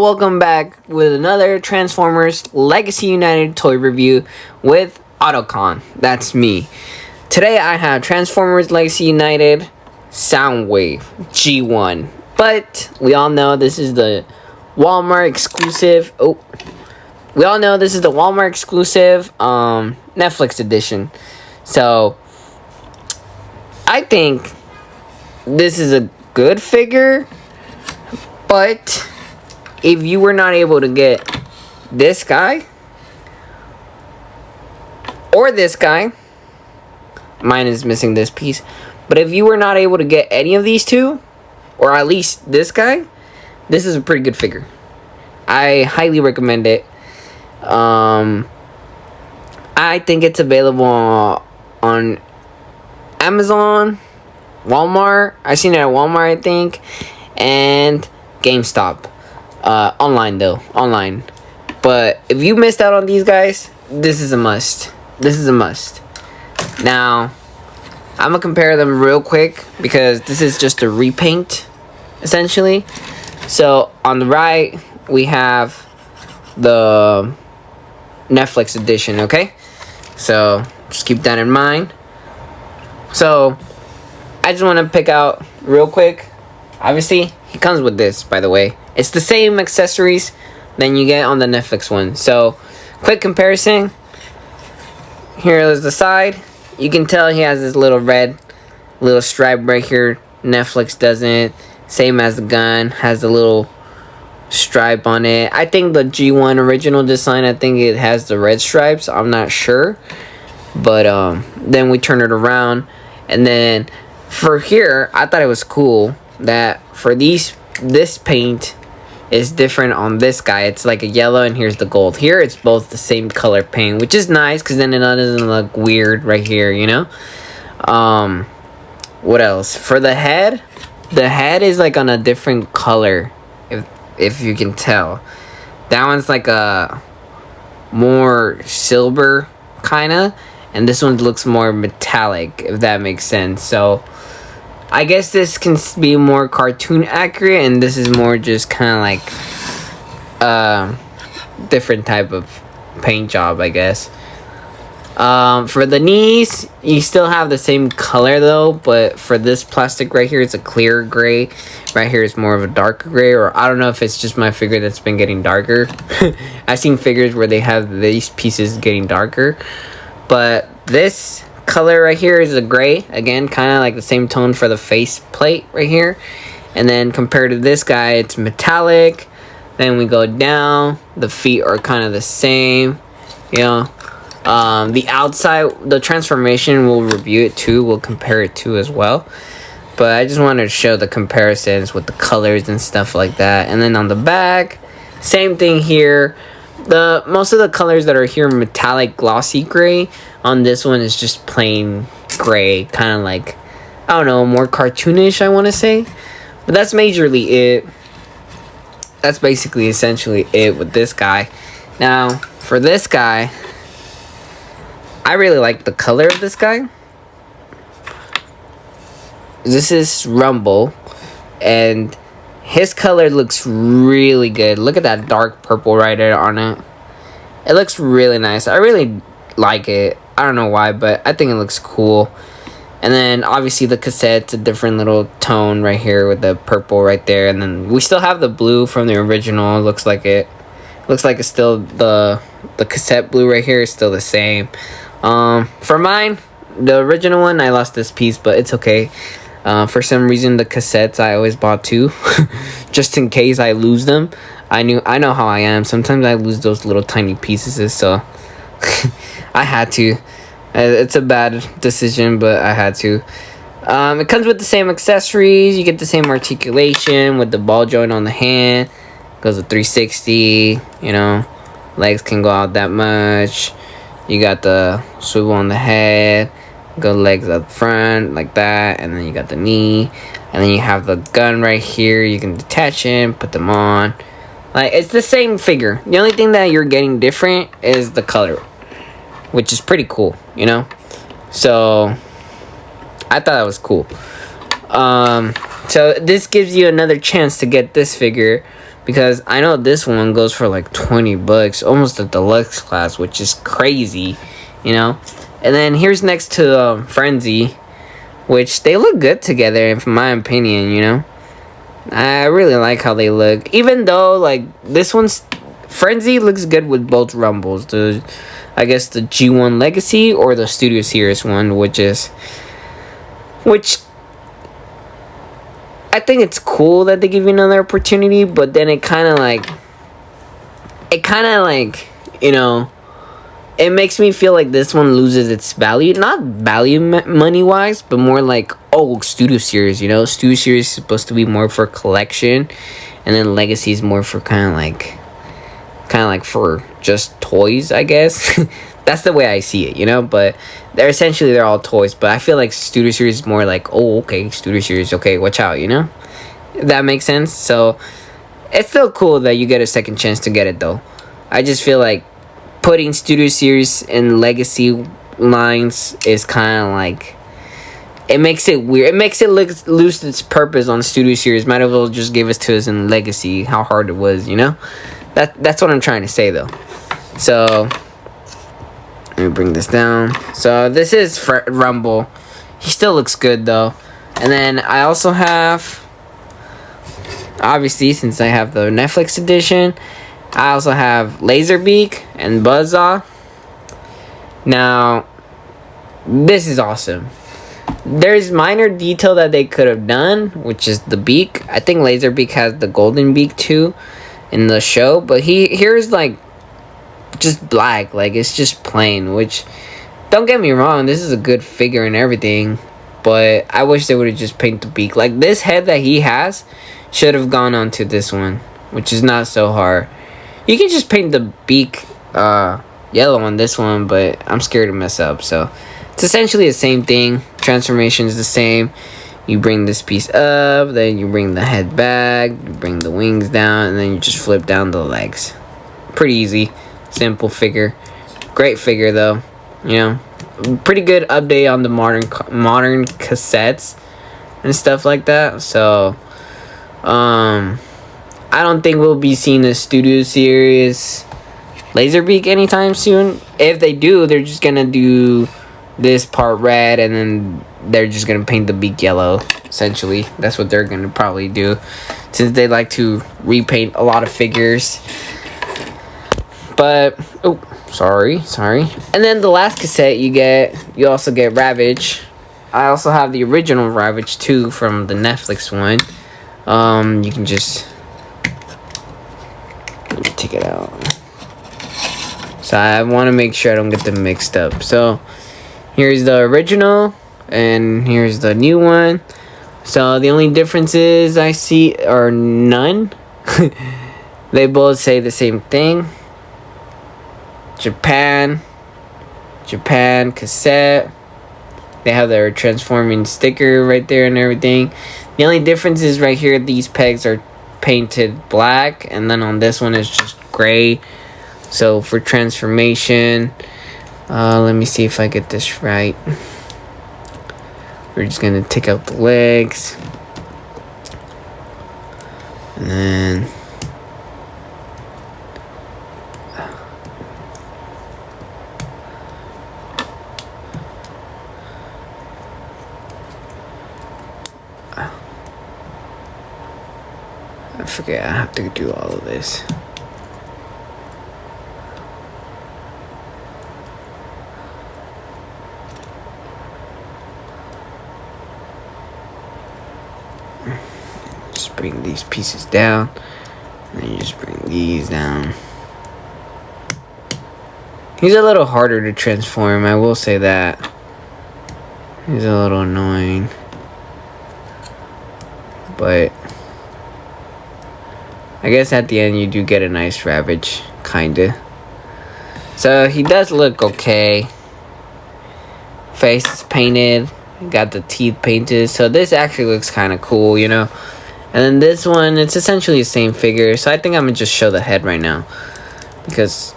welcome back with another Transformers Legacy United toy review with Autocon. That's me. Today I have Transformers Legacy United Soundwave G1. But we all know this is the Walmart exclusive. We all know this is the Walmart exclusive Netflix edition. So I think this is a good figure. But if you were not able to get this guy or this guy, mine is missing this piece. But if you were not able to get any of these two, or at least this guy, this is a pretty good figure. I highly recommend it. I think it's available on Amazon, Walmart. I seen it at Walmart, I think, and GameStop. Online though, online. But if you missed out on these guys, this is a must. This is a must. Now, I'm gonna compare them real quick because this is just a repaint, essentially. So on the right, we have the Netflix edition, okay? So just keep that in mind. So I just want to pick out real quick. Obviously, he comes with this, by the way. It's the same accessories than you get on the Netflix one. So, quick comparison. Here is the side. You can tell he has this little red little stripe right here. Netflix doesn't. Same as the gun. Has a little stripe on it. I think the G1 original design, I think it has the red stripes. I'm not sure. But then we turn it around. And then for here, I thought it was cool that for this paint is different on this guy. It's like a yellow and here's the gold. Here it's both the same color paint, which is nice because then it doesn't look weird right here, you know. What else? For the head is like on a different color, if you can tell. That one's like a more silver kinda, and this one looks more metallic, if that makes sense. So I guess this can be more cartoon accurate, and this is more just kind of like different type of paint job, I guess. For the knees, you still have the same color though, but for this plastic right here, it's a clear gray. Right here is more of a darker gray, or I don't know if it's just my figure that's been getting darker. I've seen figures where they have these pieces getting darker, but this color right here is a gray, again kind of like the same tone for the face plate right here. And then compared to this guy, it's metallic. Then we go down, the feet are kind of the same, you know. The outside, the transformation, we'll review it too, we'll compare it too as well, but I just wanted to show the comparisons with the colors and stuff like that. And then on the back, same thing here. Most of the colors that are here metallic glossy gray. On this one is just plain gray, kind of like, I don't know, more cartoonish, I want to say. But that's majorly it. That's basically essentially it with this guy. Now, for this guy, I really like the color of this guy. This is Rumble, and his color looks really good. Look at that dark purple right there on it. It looks really nice. I really like it. I don't know why, but I think it looks cool. And then obviously the cassette's a different little tone right here with the purple right there. And then we still have the blue from the original. It looks like it's still the cassette blue right here is still the same. For mine, the original one, I lost this piece, but it's okay. For some reason, the cassettes I always bought two, just in case I lose them. I know how I am. Sometimes I lose those little tiny pieces, so I had to. It's a bad decision, but I had to. It comes with the same accessories. You get the same articulation with the ball joint on the hand. Goes with 360. You know, legs can go out that much. You got the swivel on the head. Go legs up front like that, and then you got the knee, and then you have the gun right here. You can detach them, put them on. Like, it's the same figure. The only thing that you're getting different is the color, which is pretty cool, you know. So I thought that was cool. So this gives you another chance to get this figure because I know this one goes for like 20 bucks, almost a deluxe class, which is crazy, you know. And then here's next to Frenzy, which they look good together, in my opinion, you know. I really like how they look, even though like this one's Frenzy looks good with both rumbles, I guess the G1 Legacy or the Studio Series one, which I think it's cool that they give you another opportunity, but then it kind of like, you know, it makes me feel like this one loses its value. Not value money-wise, but more like, oh, Studio Series, you know? Studio Series is supposed to be more for collection, and then Legacy is more for kind of like for just toys, I guess. That's the way I see it, you know? But they're all toys, but I feel like Studio Series is more like, oh, okay, Studio Series, okay, watch out, you know? If that makes sense. So it's still cool that you get a second chance to get it, though. I just feel like putting Studio Series and Legacy lines is kind of like, it makes it weird. It makes it lose its purpose on Studio Series. Might as well just give it to us in Legacy, how hard it was, you know? That's what I'm trying to say, though. So let me bring this down. So this is Rumble. He still looks good, though. And then I also have, obviously, since I have the Netflix edition, I also have Laserbeak and Buzzsaw. Now, this is awesome. There's minor detail that they could have done, which is the beak. I think Laserbeak has the golden beak too in the show, but here's like just black, like it's just plain, which, don't get me wrong, this is a good figure and everything, but I wish they would have just painted the beak. Like this head that he has should have gone onto this one, which is not so hard. You can just paint the beak yellow on this one, but I'm scared to mess up. So it's essentially the same thing. Transformation is the same. You bring this piece up, then you bring the head back, you bring the wings down, and then you just flip down the legs. Pretty easy, simple figure. Great figure though, you know. Pretty good update on the modern cassettes and stuff like that. So I don't think we'll be seeing a Studio Series Laserbeak anytime soon. If they do, they're just gonna do this part red, and then they're just gonna paint the beak yellow. Essentially, that's what they're gonna probably do, since they like to repaint a lot of figures. But oh, sorry. And then the last cassette you also get Ravage. I also have the original Ravage too from the Netflix one. You can just, let me take it out. So I want to make sure I don't get them mixed up. So here's the original, and here's the new one. So the only differences I see are none. They both say the same thing. Japan cassette. They have their transforming sticker right there and everything. The only difference is right here, these pegs are painted black, and then on this one it's just gray. So for transformation, let me see if I get this right. We're just gonna take out the legs, and then I forget I have to do all of this. Just bring these pieces down, and then you just bring these down. He's a little harder to transform, I will say that. He's a little annoying, but I guess at the end you do get a nice Ravage, kinda. So he does look okay. Face is painted, got the teeth painted, so this actually looks kind of cool, you know. And then this one, it's essentially the same figure, so I think I'm gonna just show the head right now, because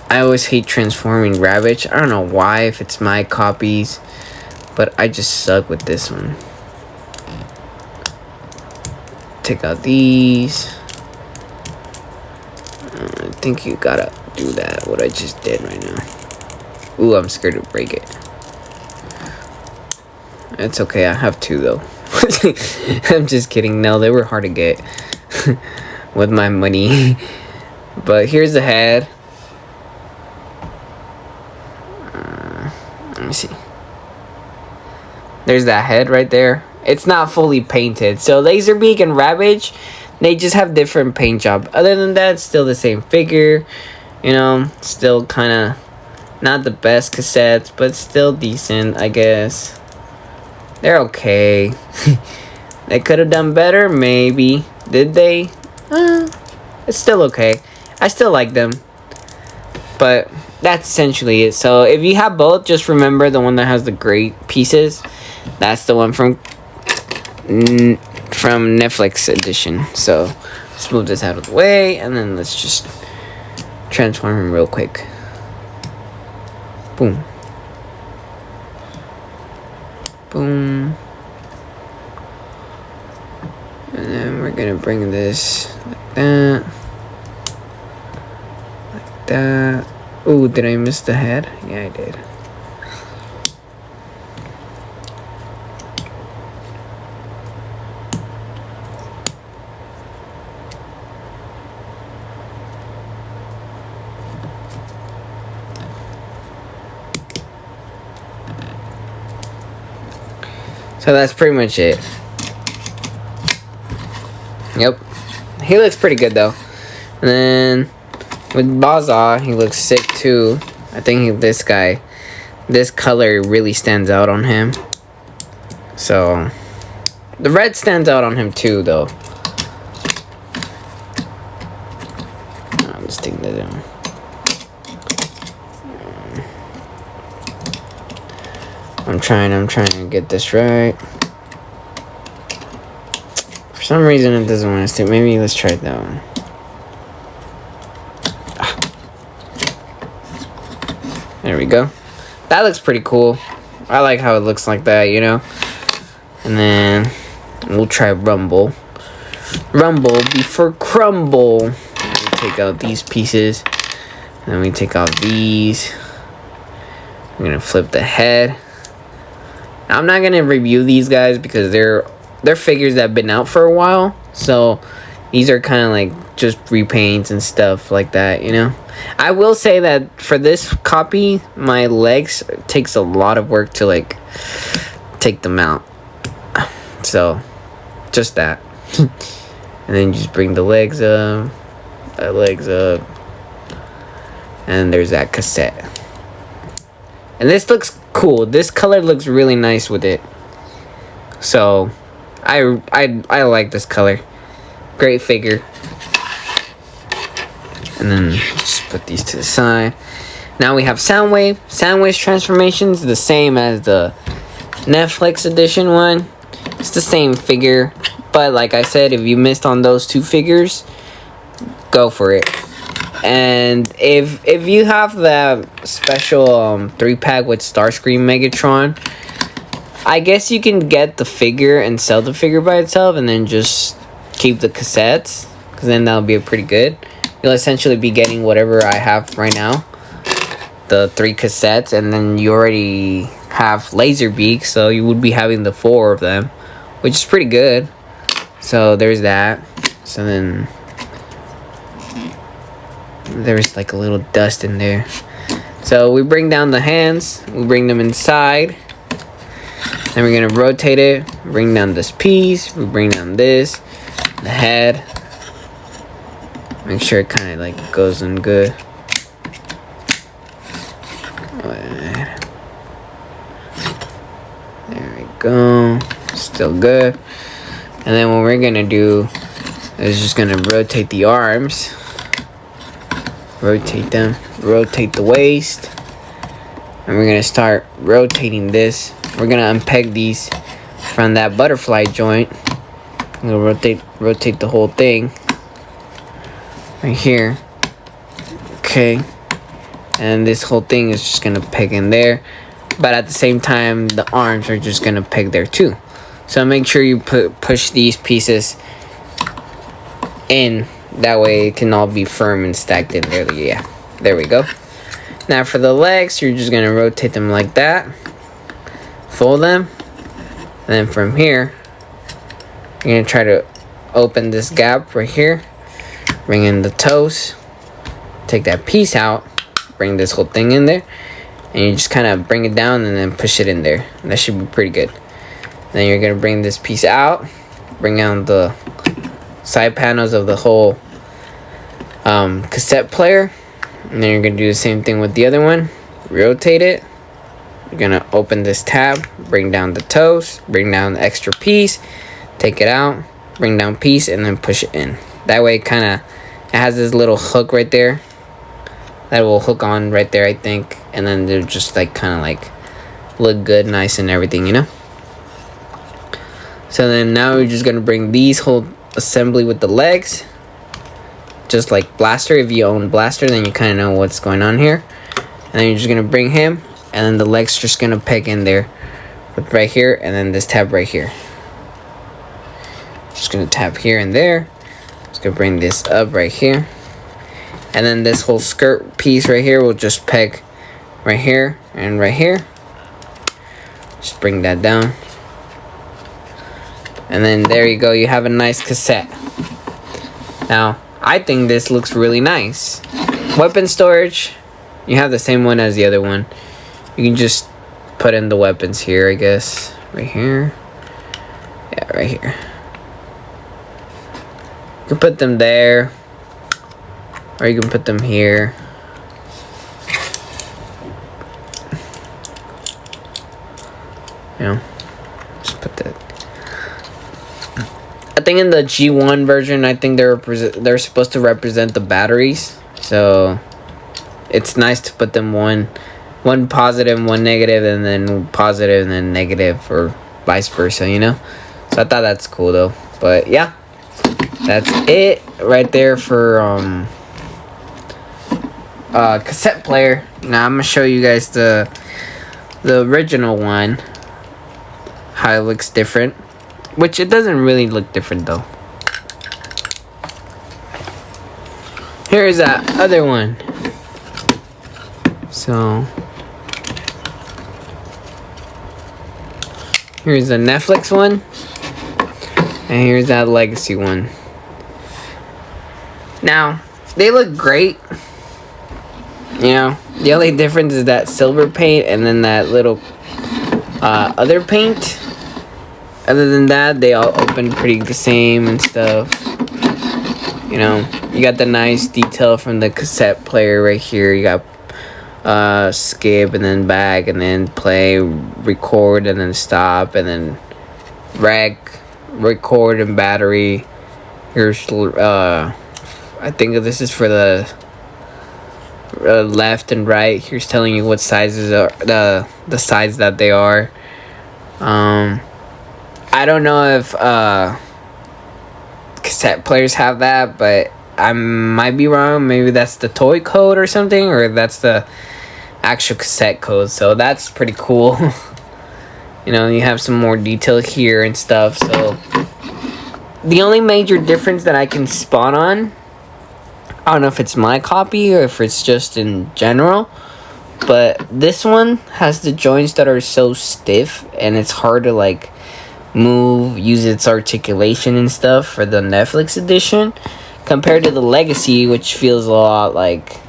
I always hate transforming Ravage. I don't know why, if it's my copies, but I just suck with this one. take out these. I think you gotta do that, what I just did right now. Ooh, I'm scared to break it. It's okay, I have two though. I'm just kidding. No, they were hard to get with my money. But here's the head. Let me see. There's that head right there. It's not fully painted. So Laserbeak and Ravage, they just have different paint job. Other than that, it's still the same figure. You know, still kind of not the best cassettes, but still decent, I guess. They're okay. They could have done better, maybe. Did they? It's still okay. I still like them. But that's essentially it. So if you have both, just remember the one that has the gray pieces. That's the one from Netflix edition. So let's move this out of the way, and then let's just transform him real quick. Boom. Boom. And then we're gonna bring this like that. Like that. Ooh, did I miss the head? Yeah, I did. So that's pretty much it. Yep. He looks pretty good though. And then with Buzzsaw, he looks sick too. I think this color really stands out on him. So the red stands out on him too though. I'll just take that down. I'm trying to get this right. For some reason it doesn't want us to. Maybe let's try that one. There we go. That looks pretty cool. I like how it looks like that, you know. And then we'll try Rumble. Rumble before crumble. We take out these pieces. And we take out these. We're gonna flip the head. I'm not gonna review these guys because they're figures that have been out for a while. So these are kind of like just repaints and stuff like that, you know. I will say that for this copy, my legs takes a lot of work to like take them out. So just that. And then just bring the legs up, and there's that cassette. And this looks cool. This color looks really nice with it. So I like this color. Great figure. And then just put these to the side. Now we have Soundwave. Soundwave's transformation is the same as the Netflix edition one. It's the same figure. But like I said, if you missed on those two figures, go for it. And if you have that special 3-pack with Starscream Megatron, I guess you can get the figure and sell the figure by itself and then just keep the cassettes, because then that'll be pretty good. You'll essentially be getting whatever I have right now, the 3 cassettes, and then you already have Laserbeak, so you would be having the 4 of them, which is pretty good. So there's that. So then there's like a little dust in there. So we bring down the hands, we bring them inside, then we're gonna rotate it, bring down this piece, we bring down this, the head, make sure it kind of like goes in good. There we go, still good. And then what we're gonna do is just gonna rotate the arms, rotate them, rotate the waist, and we're gonna start rotating this. We're gonna unpeg these from that butterfly joint. I'm gonna rotate the whole thing right here. Okay, and this whole thing is just gonna peg in there, but at the same time the arms are just gonna peg there too. So make sure you push these pieces in. That way it can all be firm and stacked in there. Yeah, there we go. Now for the legs, you're just gonna rotate them like that, fold them, and then from here you're gonna try to open this gap right here, bring in the toes, take that piece out, bring this whole thing in there, and you just kind of bring it down and then push it in there. And that should be pretty good. Then you're gonna bring this piece out, bring out the side panels of the whole cassette player, and then you're gonna do the same thing with the other one. Rotate it. You're gonna open this tab, bring down the toes, bring down the extra piece, take it out, bring down piece, and then push it in. That way it has this little hook right there that will hook on right there, I think, and then they're just like kind of like look good, nice and everything, you know. So then now we're just gonna bring these whole assembly with the legs, just like Blaster. If you own Blaster, then you kind of know what's going on here. And then you're just gonna bring him, and then the legs just gonna peg in there with right here, and then this tab right here. Just gonna tap here and there. Just gonna bring this up right here, and then this whole skirt piece right here will just peg right here and right here. Just bring that down, and then there you go. You have a nice cassette. Now I think this looks really nice. Weapon storage, you have the same one as the other one. You can just put in the weapons here, I guess. Right here. Yeah, right here. You can put them there, or you can put them here. You know, just put that. I think in the G1 version, I think they're supposed to represent the batteries. So it's nice to put them one positive, one negative, and then positive and then negative, or vice versa, you know. So I thought that's cool though. But yeah, that's it right there for cassette player. Now I'm gonna show you guys the original one, how it looks different, which it doesn't really look different though. Here's that other one. So here's the Netflix one, and here's that Legacy one. Now they look great. You know, the only difference is that silver paint and then that little other paint. Other than that, they all open pretty the same and stuff. You know, you got the nice detail from the cassette player right here. You got skip and then back and then play, record and then stop and then record and battery. Here's I think this is for the left and right. Here's telling you what sizes are the size that they are. I don't know if cassette players have that, but I might be wrong. Maybe that's the toy code or something, or that's the actual cassette code. So that's pretty cool. You know, you have some more detail here and stuff. So the only major difference that I can spot on, I don't know if it's my copy or if it's just in general, but this one has the joints that are so stiff and it's hard to like move, use its articulation and stuff for the Netflix edition, compared to the Legacy, which feels a lot like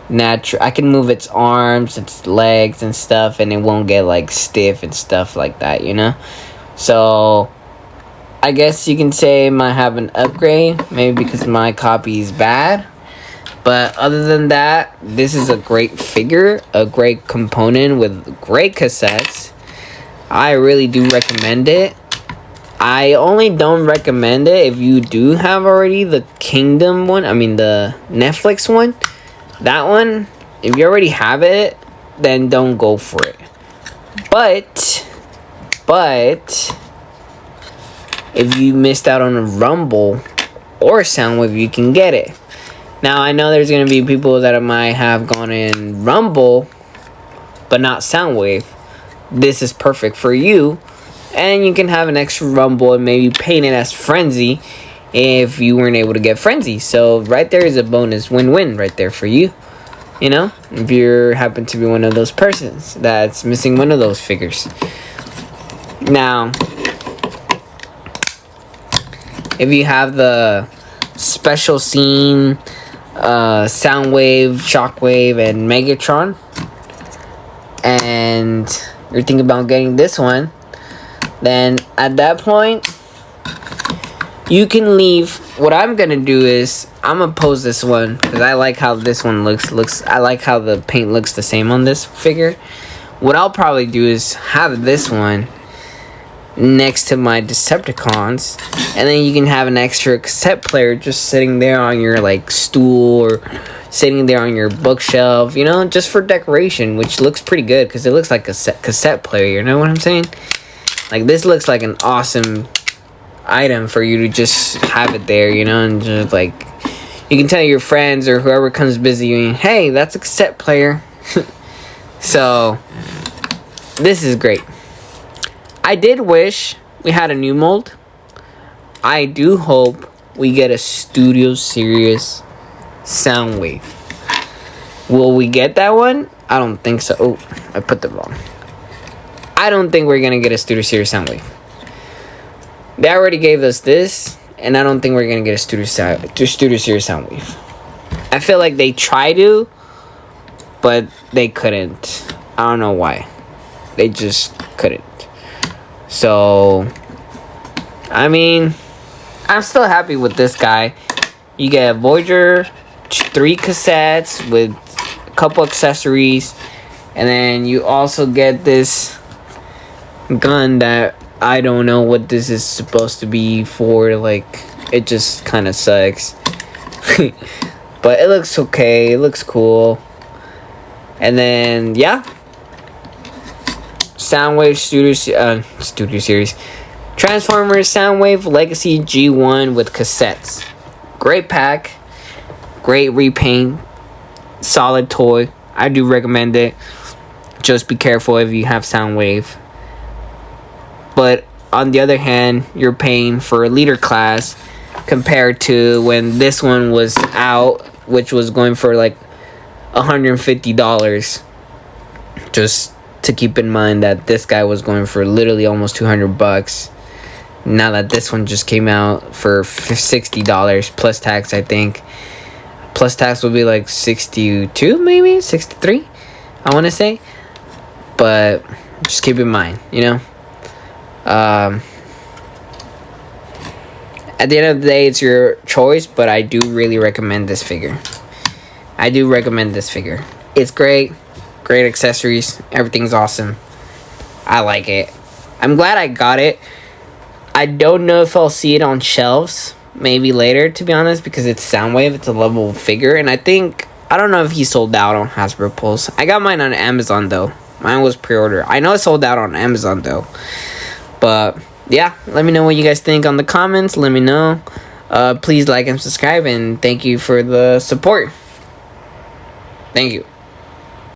natural. I can move its arms, its legs and stuff, and it won't get like stiff and stuff like that, you know. So I guess you can say it might have an upgrade, maybe because my copy is bad. But other than that, this is a great figure, a great component with great cassettes. I really do recommend it. I only don't recommend it if you do have already the Kingdom one. I mean the Netflix one. That one, if you already have it, then don't go for it. But if you missed out on a Rumble or Soundwave, you can get it. Now I know there's gonna be people that might have gone in Rumble but not Soundwave. This is perfect for you, and you can have an extra Rumble and maybe paint it as Frenzy if you weren't able to get Frenzy. So right there is a bonus win-win right there for you. You know, if you happen to be one of those persons that's missing one of those figures. Now, if you have the special scene, Soundwave, Shockwave, and Megatron, and you're thinking about getting this one, then at that point, you can leave. What I'm gonna do is I'm gonna pose this one because I like how this one looks. I like how the paint looks the same on this figure. What I'll probably do is have this one next to my Decepticons, and then you can have an extra cassette player just sitting there on your like stool or sitting there on your bookshelf, you know, just for decoration, which looks pretty good because it looks like a cassette player. You know what I'm saying? Like, this looks like an awesome item for you to just have it there, you know, and just like you can tell your friends or whoever comes visit you, hey, that's a cassette player. So this is great. I did wish we had a new mold. I do hope we get a Studio Series Soundwave. Will we get that one? I don't think so. Oh, I put that wrong. I don't think we're gonna get a Studio Series Soundwave. They already gave us this, and I don't think we're gonna get a Studio Series Soundwave. I feel like they tried to, but they couldn't. I don't know why. They just couldn't. So, I mean, I'm still happy with this guy. You get a Voyager, 3 cassettes with a couple accessories, and then you also get this gun that I don't know what this is supposed to be for. Like, it just kind of sucks. But it looks okay. It looks cool. And then, yeah. Soundwave Studio Series. Transformers Soundwave Legacy G1 with cassettes. Great pack. Great repaint. Solid toy. I do recommend it. Just be careful if you have Soundwave. But on the other hand, you're paying for a leader class compared to when this one was out, which was going for like $150. Just to keep in mind that this guy was going for literally almost $200. Now that this one just came out for $60 plus tax, I think. Plus tax will be like 62, maybe 63, I want to say. But just keep in mind, you know. At the end of the day, it's your choice, but I do really recommend this figure. I do recommend this figure. It's great. Great accessories. Everything's awesome. I like it. I'm glad I got it. I don't know if I'll see it on shelves. Maybe later, to be honest, because it's Soundwave. It's a level figure. And I don't know if he sold out on Hasbro Pulse. I got mine on Amazon, though. Mine was pre-order. I know it sold out on Amazon, though. But yeah, let me know what you guys think on the comments. Let me know. Please like and subscribe, and thank you for the support. Thank you.